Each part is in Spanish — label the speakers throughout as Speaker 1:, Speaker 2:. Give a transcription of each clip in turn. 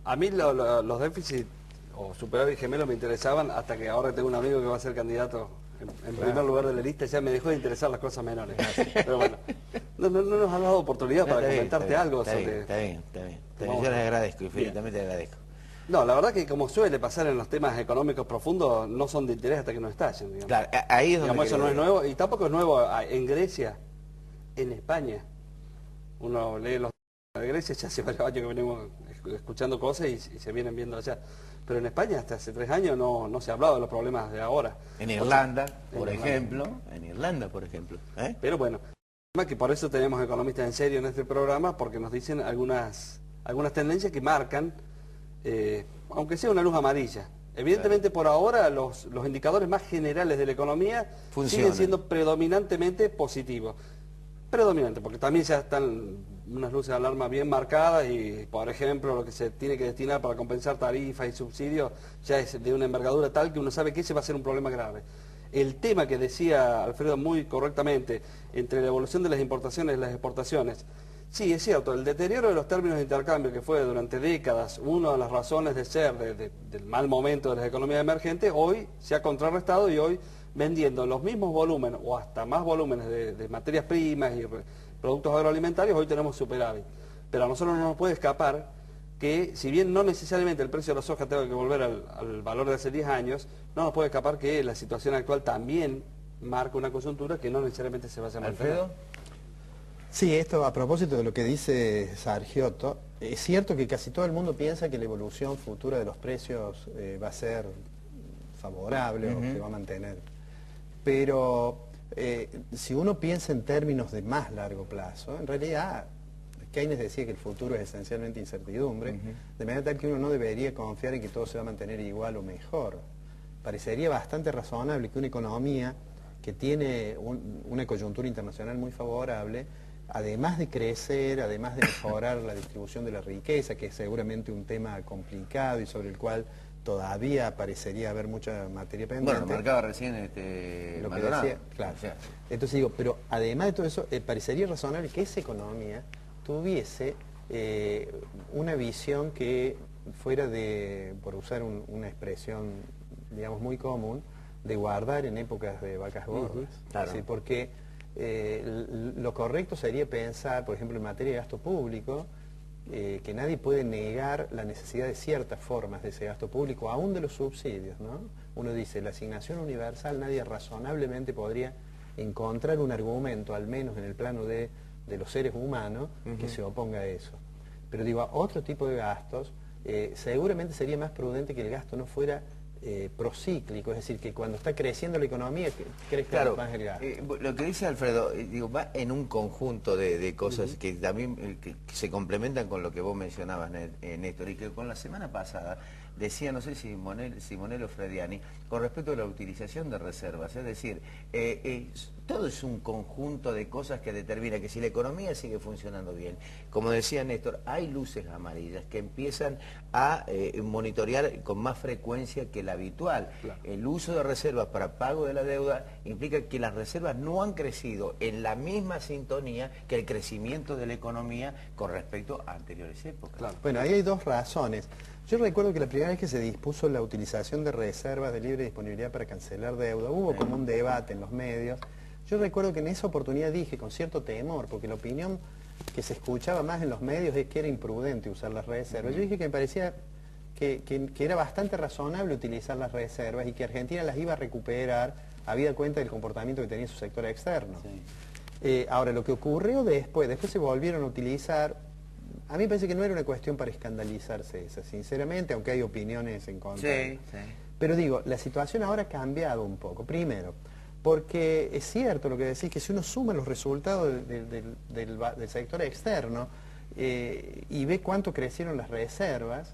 Speaker 1: A mí los déficits o superávit gemelos me interesaban hasta que ahora tengo un amigo que va a ser candidato en primer lugar de la lista, ya me dejó de interesar las cosas menores. Pero bueno, no nos han dado oportunidad para comentarte algo sobre...
Speaker 2: Está bien. Yo les agradezco, infinitamente les agradezco.
Speaker 1: No, la verdad que como suele pasar en los temas económicos profundos, no son de interés hasta que no estallen. Digamos.
Speaker 2: Claro, ahí es donde...
Speaker 1: Digamos, eso no es nuevo, y tampoco es nuevo en Grecia, en España. Uno lee los de Grecia, ya hace varios años que venimos escuchando cosas y se vienen viendo allá. Pero en España hasta hace 3 años no se ha hablado de los problemas de ahora.
Speaker 2: En Irlanda, por ejemplo.
Speaker 1: Pero bueno, que por eso tenemos economistas en serio en este programa, porque nos dicen algunas tendencias que marcan, aunque sea una luz amarilla. Evidentemente por ahora los indicadores más generales de la economía siguen siendo predominantemente positivos. Predominante, porque también ya están unas luces de alarma bien marcadas y, por ejemplo, lo que se tiene que destinar para compensar tarifas y subsidios ya es de una envergadura tal que uno sabe que ese va a ser un problema grave. El tema que decía Alfredo muy correctamente, entre la evolución de las importaciones y las exportaciones, sí, es cierto, el deterioro de los términos de intercambio que fue durante décadas una de las razones de ser del mal momento de las economías emergentes, hoy se ha contrarrestado y hoy vendiendo los mismos volúmenes o hasta más volúmenes de materias primas y productos agroalimentarios, hoy tenemos superávit. Pero a nosotros no nos puede escapar que, si bien no necesariamente el precio de la soja tenga que volver al valor de hace 10 años, no nos puede escapar que la situación actual también marca una coyuntura que no necesariamente se vaya a mantener.
Speaker 2: ¿Alfredo?
Speaker 3: Sí, esto a propósito de lo que dice Sargiotto, es cierto que casi todo el mundo piensa que la evolución futura de los precios va a ser favorable o que va a mantener. Pero si uno piensa en términos de más largo plazo, en realidad Keynes decía que el futuro es esencialmente incertidumbre, de manera tal que uno no debería confiar en que todo se va a mantener igual o mejor. Parecería bastante razonable que una economía que tiene una coyuntura internacional muy favorable, además de crecer, además de mejorar la distribución de la riqueza, que es seguramente un tema complicado y sobre el cual todavía parecería haber mucha materia pendiente.
Speaker 2: Bueno, lo marcaba recién
Speaker 3: lo que decía, claro. O sea, entonces digo, pero además de todo eso, parecería razonable que esa economía tuviese una visión que fuera de, por usar una expresión, digamos, muy común, de guardar en épocas de vacas gordas.
Speaker 2: Claro.
Speaker 3: ¿Sí? Porque lo correcto sería pensar, por ejemplo, en materia de gasto público, que nadie puede negar la necesidad de ciertas formas de ese gasto público, aún de los subsidios, ¿no? Uno dice, la asignación universal, nadie razonablemente podría encontrar un argumento, al menos en el plano de los seres humanos, que se oponga a eso. Pero digo, a otro tipo de gastos, seguramente sería más prudente que el gasto no fuera procíclico, es decir, que cuando está creciendo la economía, crezca más el gasto.
Speaker 2: Lo que dice Alfredo, digo, va en un conjunto de cosas que también que se complementan con lo que vos mencionabas, Néstor, y que con la semana pasada decía, no sé si Simonelli o Frediani, con respecto a la utilización de reservas, es decir, todo es un conjunto de cosas que determina que si la economía sigue funcionando bien, como decía Néstor, hay luces amarillas que empiezan a monitorear con más frecuencia que la habitual. Claro. El uso de reservas para pago de la deuda implica que las reservas no han crecido en la misma sintonía que el crecimiento de la economía con respecto a anteriores épocas.
Speaker 3: Claro. Bueno, ahí hay dos razones. Yo recuerdo que la primera vez que se dispuso la utilización de reservas de libre disponibilidad para cancelar deuda, hubo como un debate en los medios. Yo recuerdo que en esa oportunidad dije con cierto temor, porque la opinión que se escuchaba más en los medios es que era imprudente usar las reservas. Yo dije que me parecía que era bastante razonable utilizar las reservas y que Argentina las iba a recuperar habida cuenta del comportamiento que tenía su sector externo. Sí. Ahora, lo que ocurrió después se volvieron a utilizar. A mí me parece que no era una cuestión para escandalizarse esa, sinceramente, aunque hay opiniones en contra. Sí. Pero digo, la situación ahora ha cambiado un poco. Primero, porque es cierto lo que decís, que si uno suma los resultados del sector externo y ve cuánto crecieron las reservas,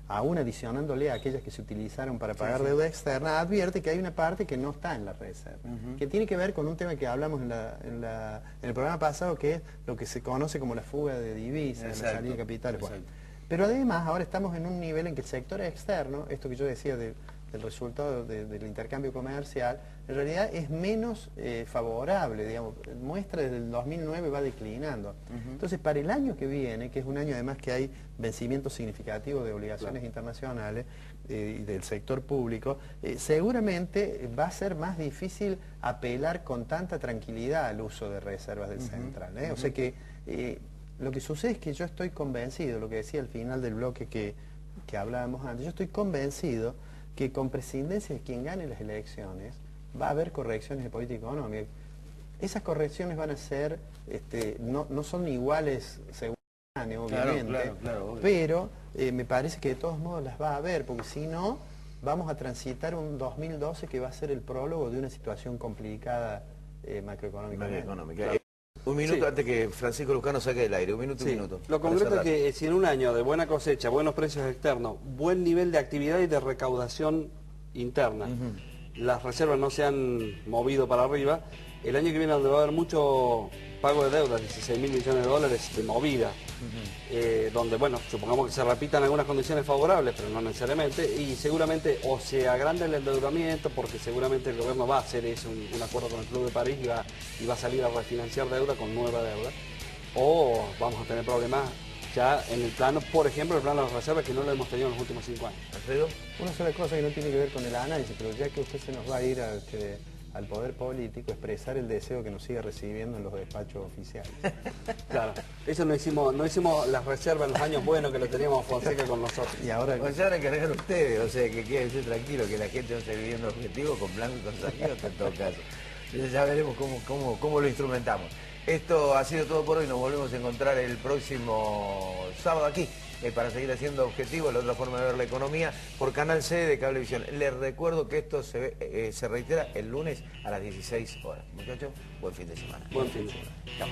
Speaker 3: aún adicionándole a aquellas que se utilizaron para pagar deuda externa, advierte que hay una parte que no está en la reserva, que tiene que ver con un tema que hablamos en el programa pasado, que es lo que se conoce como la fuga de divisas, la salida de capitales. Bueno, pero además ahora estamos en un nivel en que el sector externo, esto que yo decía de del resultado del intercambio comercial, en realidad es menos favorable, digamos, muestra desde el 2009 va declinando. Entonces, para el año que viene, que es un año además que hay vencimientos significativos de obligaciones internacionales y del sector público, seguramente va a ser más difícil apelar con tanta tranquilidad al uso de reservas del Central. O sea que lo que sucede es que yo estoy convencido, lo que decía al final del bloque que hablábamos antes, yo estoy convencido que con prescindencia de quien gane las elecciones va a haber correcciones de política económica. Esas correcciones van a ser, no son iguales según el año, obviamente, claro, pero me parece que de todos modos las va a haber, porque si no, vamos a transitar un 2012 que va a ser el prólogo de una situación complicada macroeconómicamente.
Speaker 2: Un minuto antes que Francisco Lujano saque del aire, un minuto.
Speaker 1: Lo concreto es que si en un año de buena cosecha, buenos precios externos, buen nivel de actividad y de recaudación interna, las reservas no se han movido para arriba, el año que viene donde va a haber mucho pago de deudas, 16.000 millones de dólares de movida, donde, bueno, supongamos que se repitan algunas condiciones favorables, pero no necesariamente, y seguramente o se agranda el endeudamiento, porque seguramente el gobierno va a hacer eso, un acuerdo con el Club de París y va a salir a refinanciar deuda con nueva deuda, o vamos a tener problemas ya en el plano, por ejemplo, el plano de las reservas, que no lo hemos tenido en los últimos 5 años.
Speaker 2: ¿Alfredo?
Speaker 3: Una sola cosa que no tiene que ver con el análisis, pero ya que usted se nos va a ir al poder político, expresar el deseo que nos siga recibiendo en los despachos oficiales.
Speaker 1: Claro, eso no hicimos las reservas en los años buenos que lo teníamos Fonseca con nosotros.
Speaker 3: Y ahora
Speaker 2: cargan ustedes, o sea, que queden tranquilo, que la gente no esté viviendo objetivo con blanco y con salidos en todo caso. Entonces ya veremos cómo lo instrumentamos. Esto ha sido todo por hoy, nos volvemos a encontrar el próximo sábado aquí, para seguir haciendo objetivos, la otra forma de ver la economía, por Canal C de Cablevisión. Les recuerdo que esto se reitera el lunes a las 16 horas. Muchachos, buen fin de semana.
Speaker 1: Buen fin de semana.
Speaker 2: Chao.